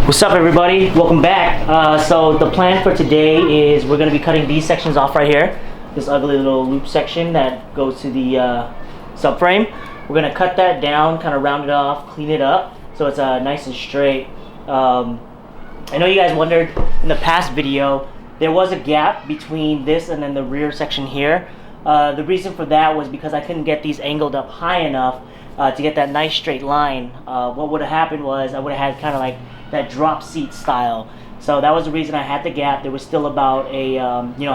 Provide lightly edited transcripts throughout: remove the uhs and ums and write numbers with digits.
What's up, everybody? Welcome back. So the plan for today is we're going to be cutting these sections off right here. This ugly little loop section that goes to the subframe. We're going to cut that down, kind of round it off, clean it up so it's nice and straight. I know you guys wondered in the past video, there was a gap between this and then the rear section here. The reason for that was because I couldn't get these angled up high enough to get that nice straight line. What would have happened was I would have had kind of like that drop seat style. So that was the reason I had the gap. There was still about a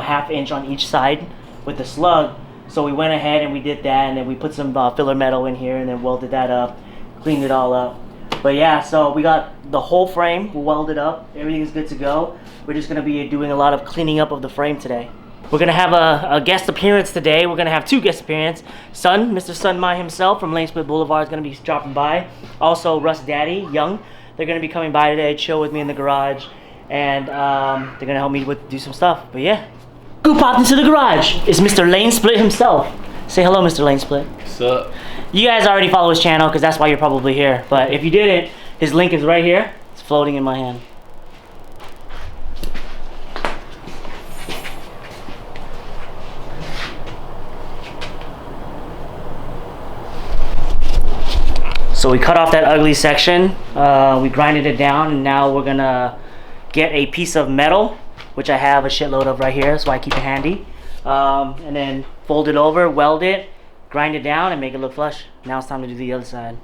half inch on each side with the slug. So we went ahead and we did that, and then we put some filler metal in here and then welded that up, cleaned it all up. But yeah, so we got the whole frame welded up. Everything's good to go. We're just gonna be doing a lot of cleaning up of the frame today. We're gonna have a guest appearance today. We're gonna have two guest appearances. Mr. Sun Mai himself from Lane Split Boulevard is gonna be dropping by. Also, Russ Daddy Young. They're gonna be coming by today, chill with me in the garage, and they're gonna help me do some stuff. But yeah, who popped into the garage? It's Mr. Lane Split himself. Say hello, Mr. Lane Split. What's up? You guys already follow his channel because that's why you're probably here. But if you didn't, his link is right here. It's floating in my hand. So we cut off that ugly section, we grinded it down, and now we're gonna get a piece of metal, which I have a shitload of right here, so I keep it handy, and then fold it over, weld it, grind it down, and make it look flush. Now it's time to do the other side.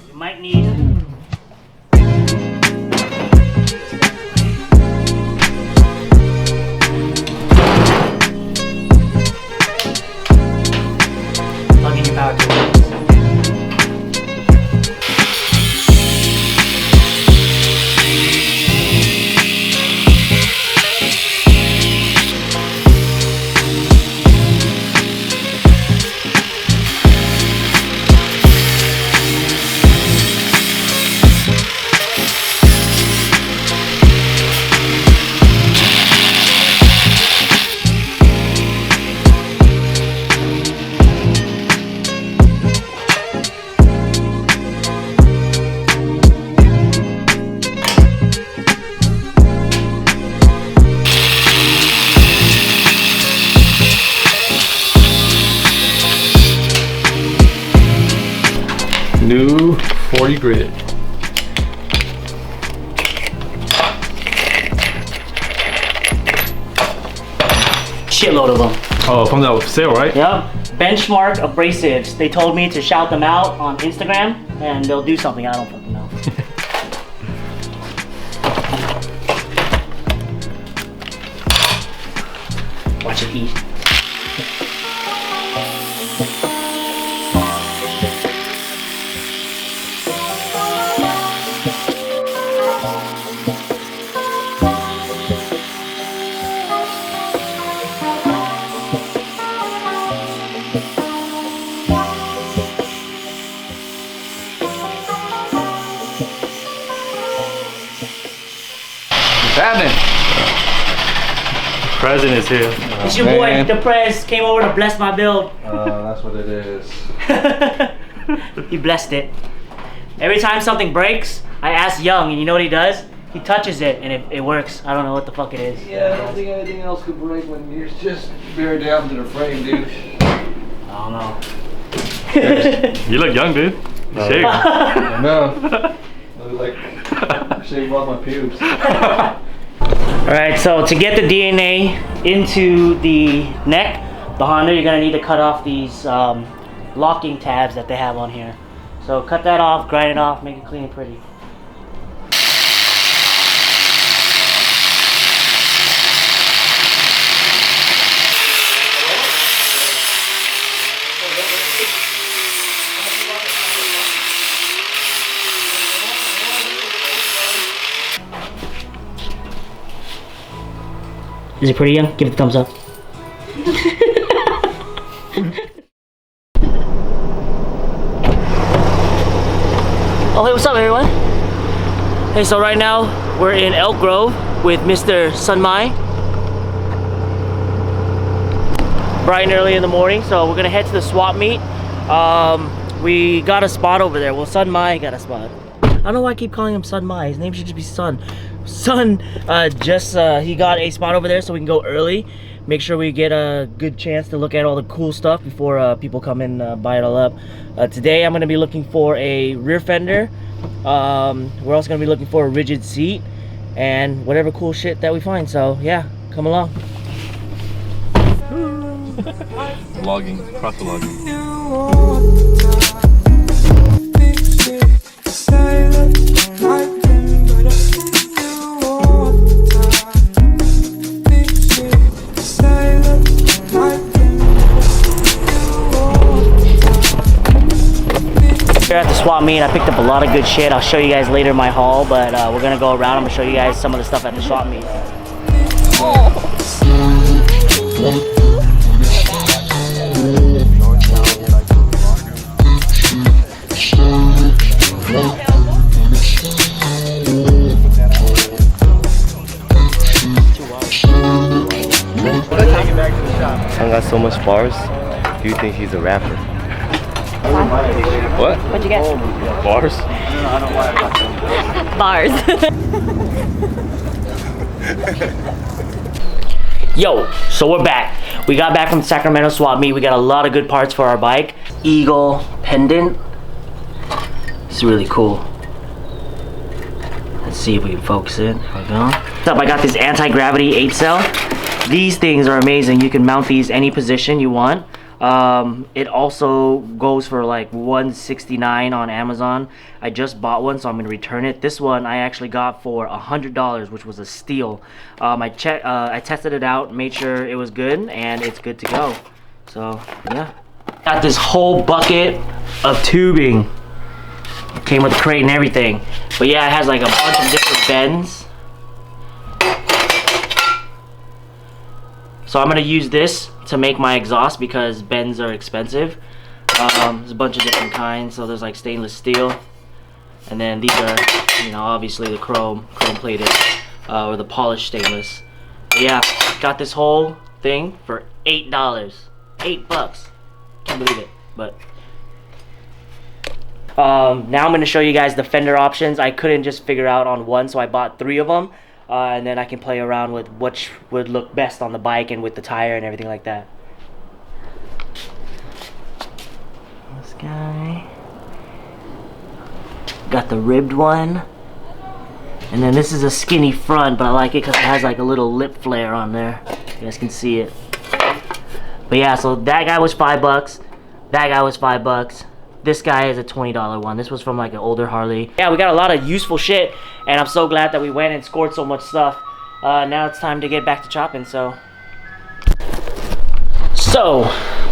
You might need power tools. New 40 grit. Shitload of them. Oh, from that sale, right? Yep. Benchmark abrasives. They told me to shout them out on Instagram and they'll do something. I don't fucking know. Watch it eat. Happening. President is here. It's your boy, the Prez, came over to bless my build. That's what it is. He blessed it. Every time something breaks, I ask Young, and you know what he does? He touches it, and it works. I don't know what the fuck it is. Yeah, I don't think anything else could break when you're just buried down to the frame, dude. I don't know. You look young, dude. You shaved. I know. I look like shaved off my pubes. Alright, so to get the DNA into the neck, the Honda, you're going to need to cut off these locking tabs that they have on here. So cut that off, grind it off, make it clean and pretty. Is it pretty, Young? Give it a thumbs up. Oh, hey, what's up, everyone? Hey, so right now we're in Elk Grove. with Mr. Sunmai. Bright and early in the morning, so we're gonna head to the swap meet. We got a spot over there. Well, Sunmai got a spot. I don't know why I keep calling him Sunmai. His name should just be Sun. Sun he got a spot over there so we can go early. Make sure we get a good chance to look at all the cool stuff before people come and buy it all up. Today I'm gonna be looking for a rear fender. We're also gonna be looking for a rigid seat and whatever cool shit that we find. So yeah, come along. Logging, proper logging. Here at the swap meet, I picked up a lot of good shit. I'll show you guys later in my haul, but we're gonna go around. I'm gonna show you guys some of the stuff at the swap meet. Son got so much bars. Do you think he's a rapper? What? What'd you get? Bars? Bars. Yo, so we're back. We got back from Sacramento swap meet. We got a lot of good parts for our bike. Eagle pendant. It's really cool. Let's see if we can focus it. There we go. Next up, I got this anti-gravity 8-cell. These things are amazing. You can mount these any position you want. It also goes for like $169 on Amazon. I just bought one, so I'm gonna return it. This one I actually got for $100, which was a steal. I tested it out, made sure it was good, and it's good to go. So yeah, got this whole bucket of tubing. Came with a crate and everything. But yeah, it has like a bunch of different bends. So I'm gonna use this to make my exhaust because bends are expensive. There's a bunch of different kinds. So there's like stainless steel, and then these are, you know, obviously the chrome plated or the polished stainless. But yeah, got this whole thing for $8. $8. Can't believe it. But now I'm gonna show you guys the fender options. I couldn't just figure out on one, so I bought 3 of them. And then I can play around with which would look best on the bike and with the tire and everything like that. This guy. Got the ribbed one. And then this is a skinny front, but I like it because it has like a little lip flare on there. You guys can see it. But yeah, so that guy was $5. That guy was $5. This guy is a $20 one. This was from like an older Harley. Yeah, we got a lot of useful shit, and I'm so glad that we went and scored so much stuff. Now it's time to get back to chopping, so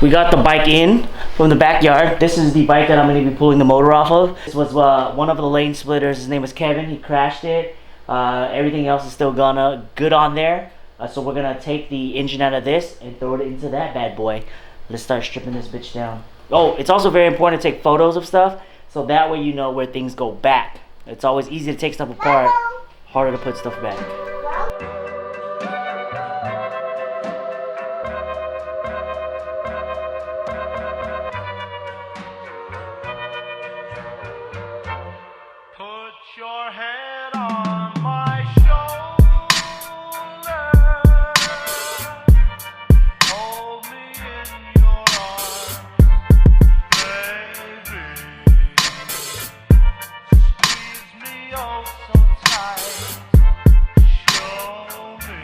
we got the bike in from the backyard. This is the bike that I'm gonna be pulling the motor off of. This was one of the lane splitters. His name was Kevin. He crashed it. Everything else is still good on there. So we're gonna take the engine out of this and throw it into that bad boy. Let's start stripping this bitch down. Oh, it's also very important to take photos of stuff, so that way you know where things go back. It's always easy to take stuff apart, harder to put stuff back. Put your head on my shoulder, hold me in your arms, baby, squeeze me oh so tight, show me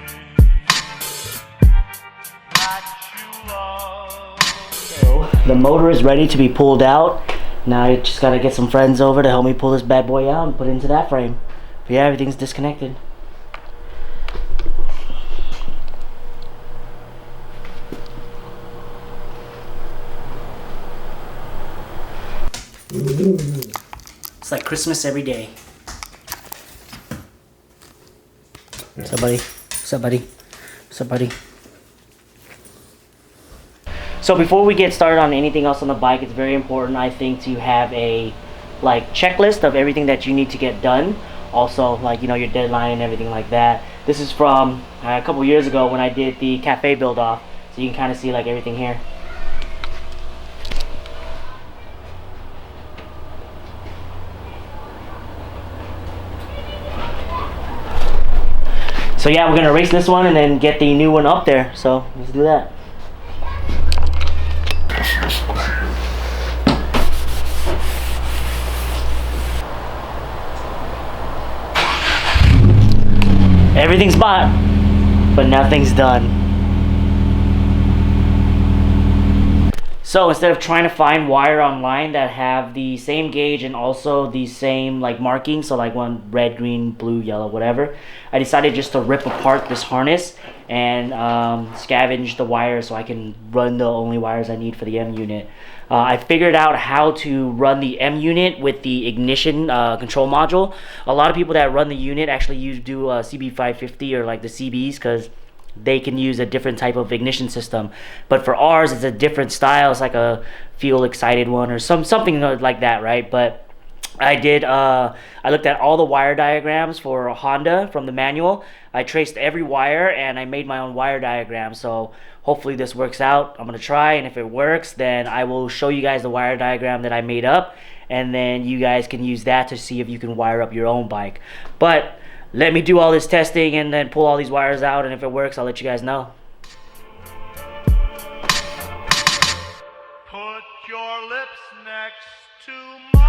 that you love. So the motor is ready to be pulled out. Now I just gotta get some friends over to help me pull this bad boy out and put it into that frame. But yeah, everything's disconnected. It's like Christmas every day. What's up, buddy? What's up, buddy? What's up, buddy? So before we get started on anything else on the bike, it's very important, I think, to have a checklist of everything that you need to get done. Also, like, you know, your deadline and everything like that. This is from a couple years ago when I did the cafe build off, so you can kind of see like everything here. So yeah, we're gonna erase this one and then get the new one up there. So let's do that. Everything's bought, but nothing's done. So instead of trying to find wire online that have the same gauge and also the same like markings, so like one red, green, blue, yellow, whatever, I decided just to rip apart this harness and scavenge the wires so I can run the only wires I need for the M unit. I figured out how to run the M unit with the ignition control module. A lot of people that run the unit actually do CB550 or like the CBs because they can use a different type of ignition system, but for ours it's a different style. It's like a fuel excited one or something like that, right? But I looked at all the wire diagrams for Honda from the manual. I traced every wire and I made my own wire diagram. So hopefully this works out. I'm gonna try, and if it works, then I will show you guys the wire diagram that I made up, and then you guys can use that to see if you can wire up your own bike. But let me do all this testing and then pull all these wires out, and if it works, I'll let you guys know. Put your lips next to mine,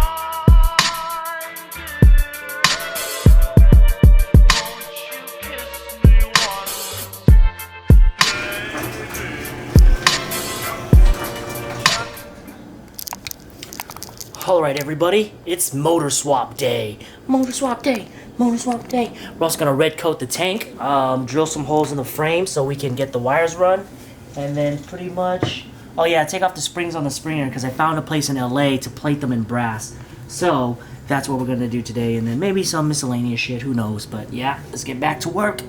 won't you kiss me once, baby? Alright everybody, it's motor swap day. Motor swap day. Motor swap day. We're also gonna red coat the tank, drill some holes in the frame so we can get the wires run, and then pretty much, oh yeah, take off the springs on the springer because I found a place in LA to plate them in brass. So that's what we're gonna do today, and then maybe some miscellaneous shit, who knows, but yeah, let's get back to work.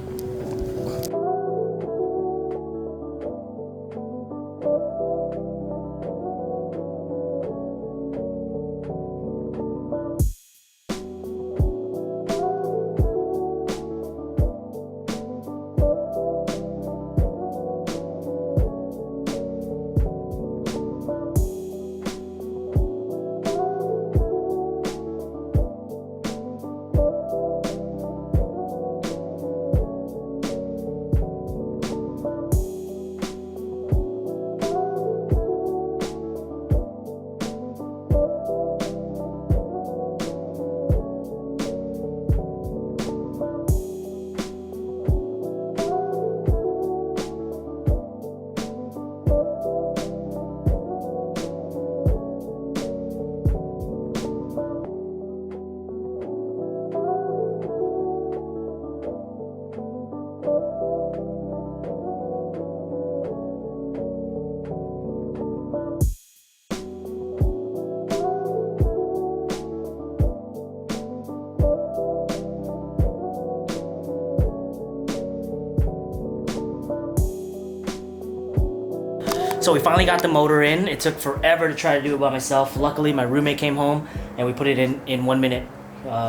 So we finally got the motor in. It took forever to try to do it by myself. Luckily, my roommate came home and we put it in 1 minute.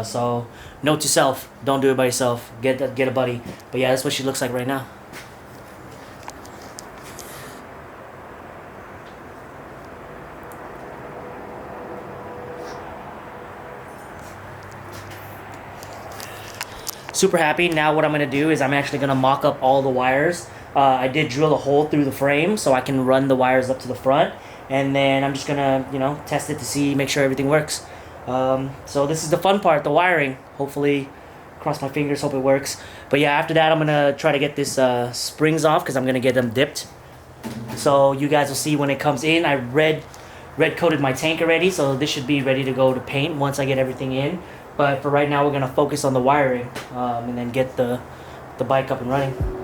So note to self, don't do it by yourself. Get a buddy. But yeah, that's what she looks like right now. Super happy. Now what I'm gonna do is I'm actually gonna mock up all the wires. I did drill a hole through the frame so I can run the wires up to the front, and then I'm just gonna, test it to see, make sure everything works. So this is the fun part, the wiring. Hopefully, cross my fingers, hope it works. But yeah, after that I'm gonna try to get this springs off because I'm gonna get them dipped. So you guys will see when it comes in. I red coated my tank already, so this should be ready to go to paint once I get everything in. But for right now, we're gonna focus on the wiring and then get the bike up and running.